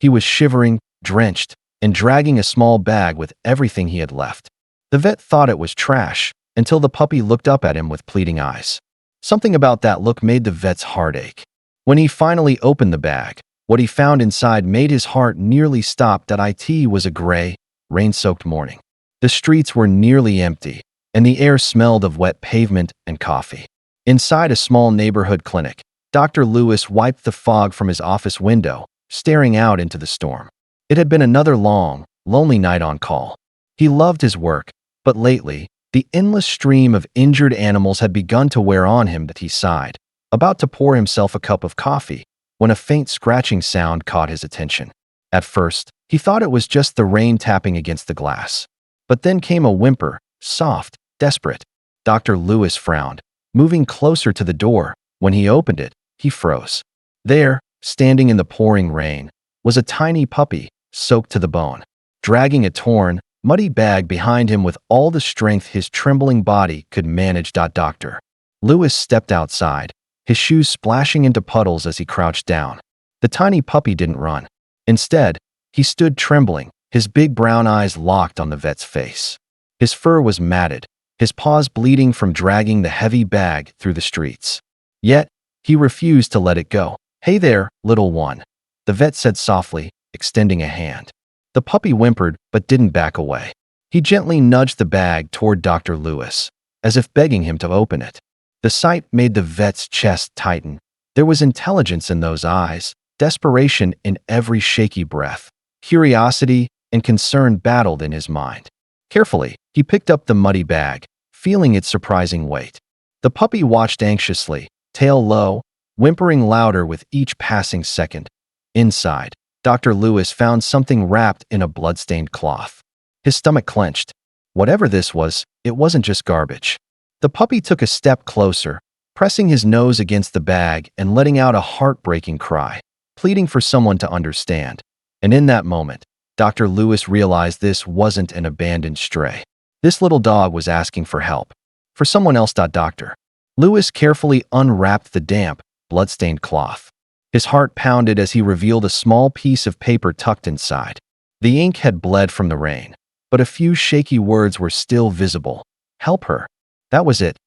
He was shivering, drenched, and dragging a small bag with everything he had left. The vet thought it was trash until the puppy looked up at him with pleading eyes. Something about that look made the vet's heart ache. When he finally opened the bag, what he found inside made his heart nearly stop. It was a gray, rain-soaked morning. The streets were nearly empty, and the air smelled of wet pavement and coffee. Inside a small neighborhood clinic, Dr. Lewis wiped the fog from his office window, staring out into the storm. It had been another long, lonely night on call. He loved his work, but lately, the endless stream of injured animals had begun to wear on him. He sighed, about to pour himself a cup of coffee, when a faint scratching sound caught his attention. At first, he thought it was just the rain tapping against the glass. But then came a whimper, soft, desperate. Dr. Lewis frowned, moving closer to the door. When he opened it, he froze. There, standing in the pouring rain, was a tiny puppy, soaked to the bone, dragging a torn, muddy bag behind him with all the strength his trembling body could manage. Dr. Lewis stepped outside, his shoes splashing into puddles as he crouched down. The tiny puppy didn't run. Instead, he stood trembling, his big brown eyes locked on the vet's face. His fur was matted, his paws bleeding from dragging the heavy bag through the streets. Yet, he refused to let it go. "Hey there, little one," the vet said softly, extending a hand. The puppy whimpered but didn't back away. He gently nudged the bag toward Dr. Lewis, as if begging him to open it. The sight made the vet's chest tighten. There was intelligence in those eyes, desperation in every shaky breath. Curiosity and concern battled in his mind. Carefully, he picked up the muddy bag, feeling its surprising weight. The puppy watched anxiously, tail low, whimpering louder with each passing second. Inside, Dr. Lewis found something wrapped in a blood-stained cloth. His stomach clenched. Whatever this was, it wasn't just garbage. The puppy took a step closer, pressing his nose against the bag and letting out a heartbreaking cry, pleading for someone to understand. And in that moment, Dr. Lewis realized this wasn't an abandoned stray. This little dog was asking for help. For someone else. Dr. Lewis carefully unwrapped the damp, blood-stained cloth. His heart pounded as he revealed a small piece of paper tucked inside. The ink had bled from the rain, but a few shaky words were still visible. "Help her." That was it.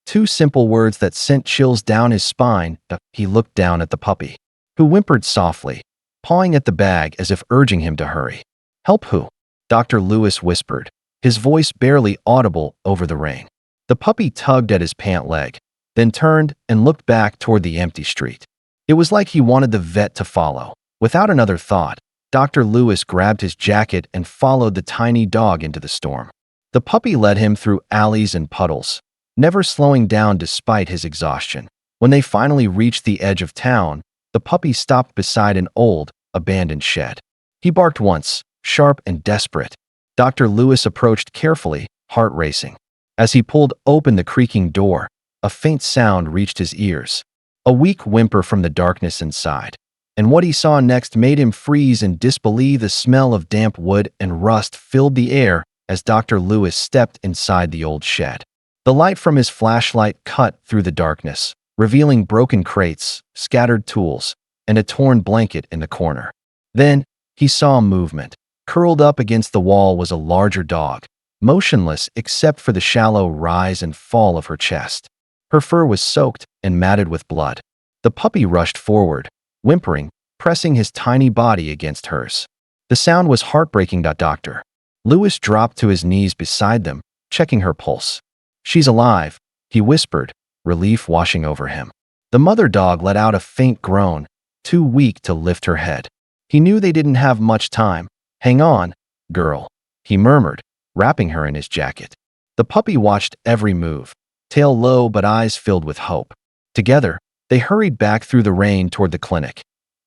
Two simple words that sent chills down his spine. He looked down at the puppy, who whimpered softly, pawing at the bag as if urging him to hurry. "Help who?" Dr. Lewis whispered, his voice barely audible over the rain. The puppy tugged at his pant leg, then turned and looked back toward the empty street. It was like he wanted the vet to follow. Without another thought, Dr. Lewis grabbed his jacket and followed the tiny dog into the storm. The puppy led him through alleys and puddles, never slowing down despite his exhaustion. When they finally reached the edge of town, the puppy stopped beside an old, abandoned shed. He barked once, sharp and desperate. Dr. Lewis approached carefully, heart racing. As he pulled open the creaking door, a faint sound reached his ears. A weak whimper from the darkness inside. And what he saw next made him freeze in disbelief. The smell of damp wood and rust filled the air as Dr. Lewis stepped inside the old shed. The light from his flashlight cut through the darkness, revealing broken crates, scattered tools, and a torn blanket in the corner. Then, he saw movement. Curled up against the wall was a larger dog, motionless except for the shallow rise and fall of her chest. Her fur was soaked and matted with blood. The puppy rushed forward, whimpering, pressing his tiny body against hers. The sound was heartbreaking. Dr. Lewis dropped to his knees beside them, checking her pulse. "She's alive," he whispered, relief washing over him. The mother dog let out a faint groan, too weak to lift her head. He knew they didn't have much time. "Hang on, girl," he murmured, wrapping her in his jacket. The puppy watched every move, tail low but eyes filled with hope. Together, they hurried back through the rain toward the clinic.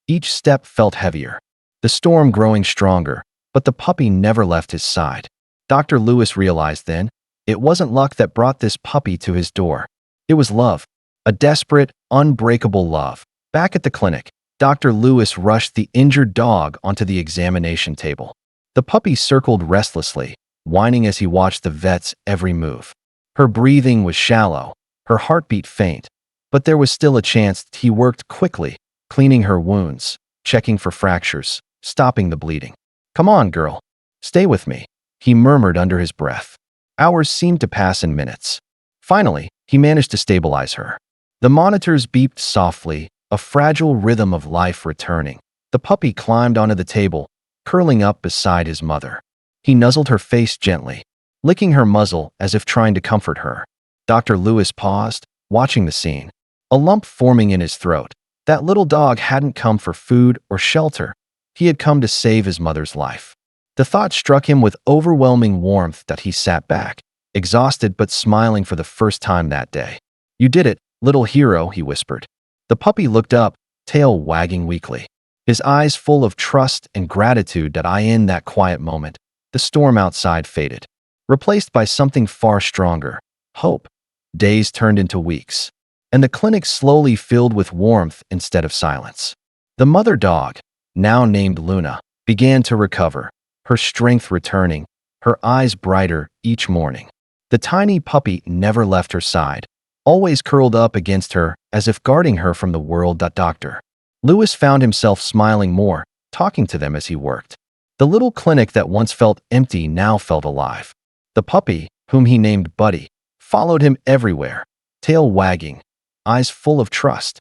Each step felt heavier, the storm growing stronger, but the puppy never left his side. Dr. Lewis realized then, it wasn't luck that brought this puppy to his door. It was love, a desperate, unbreakable love. Back at the clinic, Dr. Lewis rushed the injured dog onto the examination table. The puppy circled restlessly, whining as he watched the vet's every move. Her breathing was shallow, her heartbeat faint, but there was still a chance. He worked quickly, cleaning her wounds, checking for fractures, stopping the bleeding. "Come on, girl. Stay with me," he murmured under his breath. Hours seemed to pass in minutes. Finally, he managed to stabilize her. The monitors beeped softly, a fragile rhythm of life returning. The puppy climbed onto the table, curling up beside his mother. He nuzzled her face gently, licking her muzzle as if trying to comfort her. Dr. Lewis paused, watching the scene, a lump forming in his throat. That little dog hadn't come for food or shelter. He had come to save his mother's life. The thought struck him with overwhelming warmth that he sat back, exhausted but smiling for the first time that day. "You did it, little hero," he whispered. The puppy looked up, tail wagging weakly, his eyes full of trust and gratitude. In that quiet moment, the storm outside faded, replaced by something far stronger: hope. Days turned into weeks, and the clinic slowly filled with warmth instead of silence. The mother dog, now named Luna, began to recover, her strength returning, her eyes brighter each morning. The tiny puppy never left her side, always curled up against her as if guarding her from the world. Dr. Lewis found himself smiling more, talking to them as he worked. The little clinic that once felt empty now felt alive. The puppy, whom he named Buddy, followed him everywhere, tail wagging, eyes full of trust.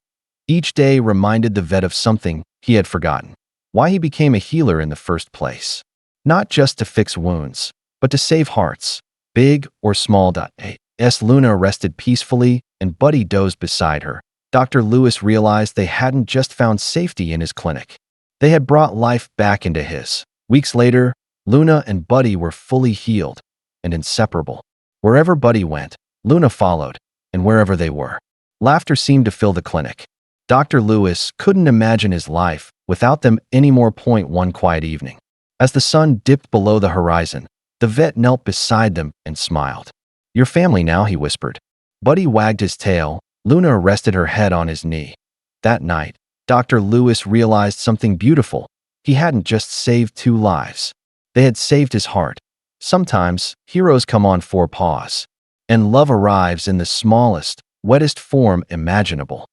Each day reminded the vet of something he had forgotten: why he became a healer in the first place. Not just to fix wounds, but to save hearts, big or small. As Luna rested peacefully and Buddy dozed beside her, Dr. Lewis realized they hadn't just found safety in his clinic. They had brought life back into his. Weeks later, Luna and Buddy were fully healed and inseparable. Wherever Buddy went, Luna followed, and wherever they were, laughter seemed to fill the clinic. Dr. Lewis couldn't imagine his life without them anymore. One quiet evening, as the sun dipped below the horizon, the vet knelt beside them and smiled. "Your family now," he whispered. Buddy wagged his tail. Luna rested her head on his knee. That night, Dr. Lewis realized something beautiful. He hadn't just saved 2 lives. They had saved his heart. Sometimes, heroes come on 4 paws, and love arrives in the smallest, wettest form imaginable.